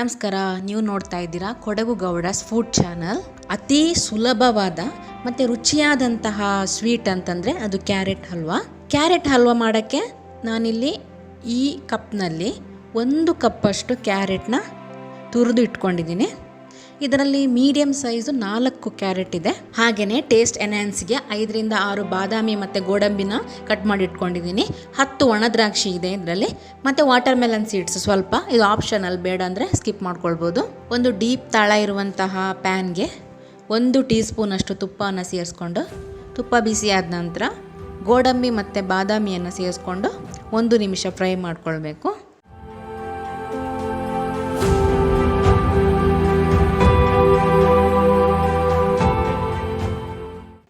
ನಮಸ್ಕಾರ, ನೀವು ನೋಡ್ತಾ ಇದ್ದೀರಾ ಕೊಡಗು ಗೌಡಸ್ ಫುಡ್ ಚಾನಲ್. ಅತಿ ಸುಲಭವಾದ ಮತ್ತು ರುಚಿಯಾದಂತಹ ಸ್ವೀಟ್ ಅಂತಂದರೆ ಅದು ಕ್ಯಾರೆಟ್ ಹಲ್ವಾ. ಕ್ಯಾರೆಟ್ ಹಲ್ವಾ ಮಾಡೋಕ್ಕೆ ನಾನಿಲ್ಲಿ ಈ ಕಪ್ನಲ್ಲಿ 1 ಕಪ್ಪಷ್ಟು ಕ್ಯಾರೆಟ್ನ ತುರಿದು ಇಟ್ಕೊಂಡಿದ್ದೀನಿ. ಇದರಲ್ಲಿ ಮೀಡಿಯಮ್ ಸೈಜು 4 ಕ್ಯಾರೆಟ್ ಇದೆ. ಹಾಗೆಯೇ ಟೇಸ್ಟ್ ಎನ್ಹ್ಯಾನ್ಸ್ಗೆ 5 ರಿಂದ 6 ಬಾದಾಮಿ ಮತ್ತು ಗೋಡಂಬಿನ ಕಟ್ ಮಾಡಿ ಇಟ್ಕೊಂಡಿದ್ದೀನಿ. 10 ಒಣ ದ್ರಾಕ್ಷಿ ಇದೆ ಇದರಲ್ಲಿ, ಮತ್ತು ವಾಟರ್ ಮೆಲನ್ ಸೀಡ್ಸ್ ಸ್ವಲ್ಪ, ಇದು ಆಪ್ಷನಲ್, ಬೇಡ ಅಂದರೆ ಸ್ಕಿಪ್ ಮಾಡ್ಕೊಳ್ಬೋದು. ಒಂದು ಡೀಪ್ ತಳ ಇರುವಂತಹ ಪ್ಯಾನ್ಗೆ 1 ಟೀ ಸ್ಪೂನಷ್ಟು ತುಪ್ಪವನ್ನು ಸೇರಿಸ್ಕೊಂಡು, ತುಪ್ಪ ಬಿಸಿ ಆದ ನಂತರ ಗೋಡಂಬಿ ಮತ್ತು ಬಾದಾಮಿಯನ್ನು ಸೇರಿಸ್ಕೊಂಡು 1 ನಿಮಿಷ ಫ್ರೈ ಮಾಡ್ಕೊಳ್ಬೇಕು.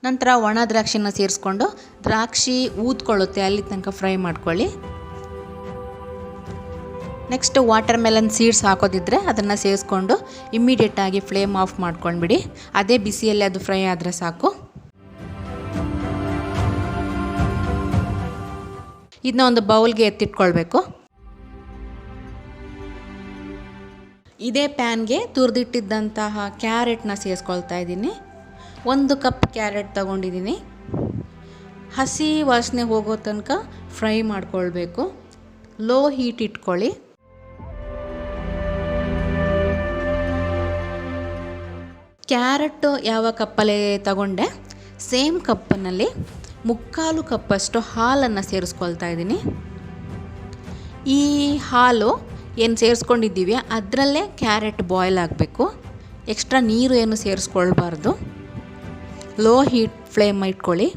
ನಂತರ ಒಣ ದ್ರಾಕ್ಷಿನ ಸೇರಿಸ್ಕೊಂಡು ದ್ರಾಕ್ಷಿ ಊದ್ಕೊಳ್ಳುತ್ತೆ ಅಲ್ಲಿ ತನಕ ಫ್ರೈ ಮಾಡ್ಕೊಳ್ಳಿ. ನೆಕ್ಸ್ಟ್ ವಾಟರ್ ಮೆಲನ್ ಸೀಡ್ಸ್ ಹಾಕೋದಿದ್ರೆ ಅದನ್ನು ಸೇರಿಸ್ಕೊಂಡು ಇಮ್ಮಿಡಿಯೇಟಾಗಿ ಫ್ಲೇಮ್ ಆಫ್ ಮಾಡ್ಕೊಂಡ್ಬಿಡಿ. ಅದೇ ಬಿಸಿಯಲ್ಲಿ ಅದು ಫ್ರೈ ಆದರೆ ಸಾಕು. ಇದನ್ನ ಒಂದು ಬೌಲ್ಗೆ ಎತ್ತಿಟ್ಕೊಳ್ಬೇಕು. ಇದೇ ಪ್ಯಾನ್ಗೆ ತುರಿದಿಟ್ಟಿದ್ದಂತಹ ಕ್ಯಾರೆಟ್ನ ಸೇರಿಸ್ಕೊಳ್ತಾ ಇದ್ದೀನಿ. 1 ಕಪ್ ಕ್ಯಾರೆಟ್ ತಗೊಂಡಿದ್ದೀನಿ. ಹಸಿ ವಾಸನೆ ಹೋಗೋ ತನಕ ಫ್ರೈ ಮಾಡ್ಕೊಳ್ಬೇಕು. ಲೋ ಹೀಟ್ ಇಟ್ಕೊಳ್ಳಿ. ಕ್ಯಾರೆಟ್ ಯಾವ ಕಪ್ಪಲ್ಲಿ ತಗೊಂಡೆ ಸೇಮ್ ಕಪ್ಪಿನಲ್ಲಿ 3/4 ಕಪ್ಪಷ್ಟು ಹಾಲನ್ನು ಸೇರಿಸ್ಕೊಳ್ತಾ ಇದ್ದೀನಿ. ಈ ಹಾಲು ಏನು ಸೇರಿಸ್ಕೊಂಡಿದ್ದೀವಿ ಅದರಲ್ಲೇ ಕ್ಯಾರೆಟ್ ಬಾಯ್ಲ್ ಆಗಬೇಕು. ಎಕ್ಸ್ಟ್ರಾ ನೀರು ಏನು ಸೇರಿಸ್ಕೊಳ್ಬಾರ್ದು. ಲೋ ಹೀಟ್ ಫ್ಲೇಮ್ ಇಟ್ಕೊಳ್ಳಿ.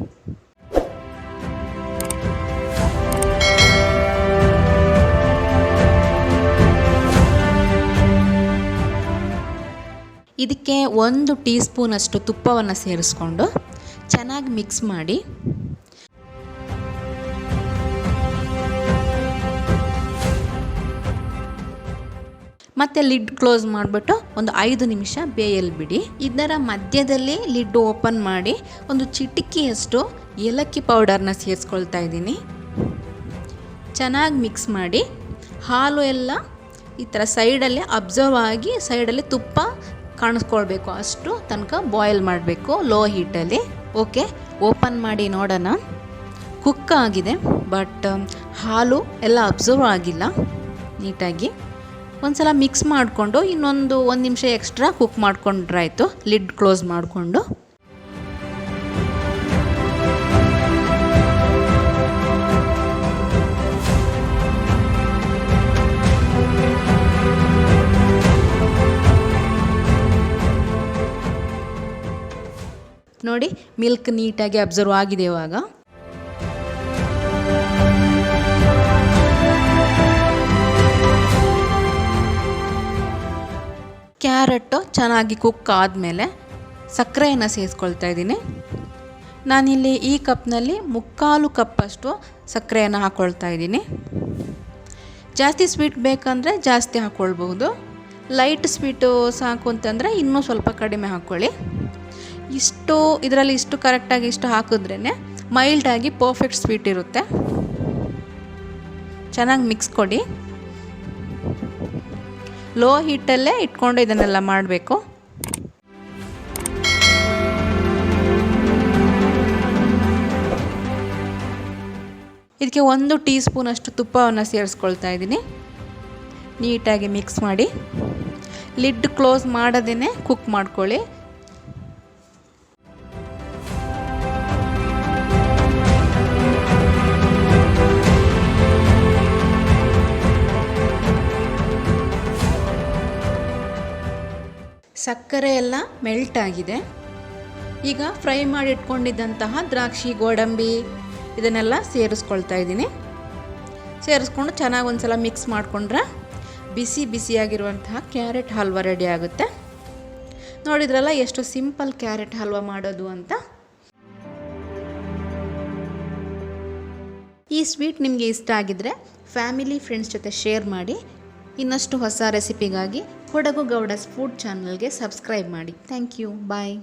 ಇದಕ್ಕೆ 1 ಟೀ ಸ್ಪೂನಷ್ಟು ತುಪ್ಪವನ್ನು ಸೇರಿಸ್ಕೊಂಡು ಚೆನ್ನಾಗಿ ಮಿಕ್ಸ್ ಮಾಡಿ. ಮತ್ತು ಲಿಡ್ ಕ್ಲೋಸ್ ಮಾಡಿಬಿಟ್ಟು ಒಂದು 5 ನಿಮಿಷ ಬೇಯಲು ಬಿಡಿ. ಇದರ ಮಧ್ಯದಲ್ಲಿ ಲಿಡ್ ಓಪನ್ ಮಾಡಿ ಒಂದು ಚಿಟಿಕೆಯಷ್ಟು ಏಲಕ್ಕಿ ಪೌಡರ್ನ ಸೇರಿಸ್ಕೊಳ್ತಾ ಇದ್ದೀನಿ. ಚೆನ್ನಾಗಿ ಮಿಕ್ಸ್ ಮಾಡಿ. ಹಾಲು ಎಲ್ಲ ಈ ಥರ ಸೈಡಲ್ಲಿ ಅಬ್ಸರ್ವ್ ಆಗಿ ಸೈಡಲ್ಲಿ ತುಪ್ಪ ಕಾಣಿಸ್ಕೊಳ್ಬೇಕು, ಅಷ್ಟು ತನಕ ಬಾಯ್ಲ್ ಮಾಡಬೇಕು ಲೋ ಹೀಟಲ್ಲಿ. ಓಕೆ, ಓಪನ್ ಮಾಡಿ ನೋಡೋಣ. ಕುಕ್ ಆಗಿದೆ, ಬಟ್ ಹಾಲು ಎಲ್ಲ ಅಬ್ಸರ್ವ್ ಆಗಿಲ್ಲ ನೀಟಾಗಿ. ಒಂದು ಸಲ ಮಿಕ್ಸ್ ಮಾಡಿಕೊಂಡು ಇನ್ನೊಂದು 1 ನಿಮಿಷ ಎಕ್ಸ್ಟ್ರಾ ಕುಕ್ ಮಾಡ್ಕೊಂಡ್ರಾಯ್ತು ಲಿಡ್ ಕ್ಲೋಸ್ ಮಾಡಿಕೊಂಡು. ನೋಡಿ, ಮಿಲ್ಕ್ ನೀಟಾಗಿ ಅಬ್ಸರ್ವ್ ಆಗಿದೆ. ಇವಾಗ ಕ್ಯಾರೆಟು ಚೆನ್ನಾಗಿ ಕುಕ್ ಆದಮೇಲೆ ಸಕ್ಕರೆಯನ್ನು ಸೇರಿಸ್ಕೊಳ್ತಾ ಇದ್ದೀನಿ. ನಾನಿಲ್ಲಿ ಈ ಕಪ್ನಲ್ಲಿ 3/4 ಕಪ್ಪಷ್ಟು ಸಕ್ಕರೆಯನ್ನು ಹಾಕ್ಕೊಳ್ತಾ ಇದ್ದೀನಿ. ಜಾಸ್ತಿ ಸ್ವೀಟ್ ಬೇಕಂದರೆ ಜಾಸ್ತಿ ಹಾಕ್ಕೊಳ್ಬಹುದು. ಲೈಟ್ ಸ್ವೀಟು ಸಾಕು ಅಂತಂದರೆ ಇನ್ನೂ ಸ್ವಲ್ಪ ಕಡಿಮೆ ಹಾಕ್ಕೊಳ್ಳಿ. ಇದರಲ್ಲಿ ಇಷ್ಟು ಕರೆಕ್ಟಾಗಿ ಇಷ್ಟು ಹಾಕಿದ್ರೇ ಮೈಲ್ಡಾಗಿ ಪರ್ಫೆಕ್ಟ್ ಸ್ವೀಟ್ ಇರುತ್ತೆ. ಚೆನ್ನಾಗಿ ಮಿಕ್ಸ್ ಕೊಡಿ. ಲೋ ಹೀಟಲ್ಲೇ ಇಟ್ಕೊಂಡು ಇದನ್ನೆಲ್ಲ ಮಾಡಬೇಕು. ಇದಕ್ಕೆ 1 ಟೀ ಸ್ಪೂನಷ್ಟು ತುಪ್ಪವನ್ನು ಸೇರಿಸ್ಕೊಳ್ತಾ ಇದ್ದೀನಿ. ನೀಟಾಗಿ ಮಿಕ್ಸ್ ಮಾಡಿ. ಲಿಡ್ ಕ್ಲೋಸ್ ಮಾಡದೇ ಕುಕ್ ಮಾಡ್ಕೊಳ್ಳಿ. ಸಕ್ಕರೆ ಎಲ್ಲ ಮೆಲ್ಟ್ ಆಗಿದೆ. ಈಗ ಫ್ರೈ ಮಾಡಿ ಇಟ್ಕೊಂಡಿದ್ದಂತಹ ದ್ರಾಕ್ಷಿ, ಗೋಡಂಬಿ ಇದನ್ನೆಲ್ಲ ಸೇರಿಸ್ಕೊಳ್ತಾ ಇದ್ದೀನಿ. ಸೇರಿಸ್ಕೊಂಡು ಚೆನ್ನಾಗಿ ಒಂದು ಸಲ ಮಿಕ್ಸ್ ಮಾಡಿಕೊಂಡ್ರೆ ಬಿಸಿಯಾಗಿರುವಂತಹ ಕ್ಯಾರೆಟ್ ಹಲ್ವಾ ರೆಡಿ ಆಗುತ್ತೆ. ನೋಡಿದ್ರಲ್ಲ ಎಷ್ಟು ಸಿಂಪಲ್ ಕ್ಯಾರೆಟ್ ಹಲ್ವಾ ಮಾಡೋದು ಅಂತ. ಈ ಸ್ವೀಟ್ ನಿಮಗೆ ಇಷ್ಟ ಆಗಿದ್ದರೆ ಫ್ಯಾಮಿಲಿ ಫ್ರೆಂಡ್ಸ್ ಜೊತೆ ಶೇರ್ ಮಾಡಿ. ಇನ್ನಷ್ಟು ಹೊಸ ರೆಸಿಪಿಗಾಗಿ ಕೊಡಗು ಗೌಡಸ್ ಫುಡ್ ಚಾನಲ್ಗೆ ಸಬ್ಸ್ಕ್ರೈಬ್ ಮಾಡಿ. Thank you. ಬಾಯ್.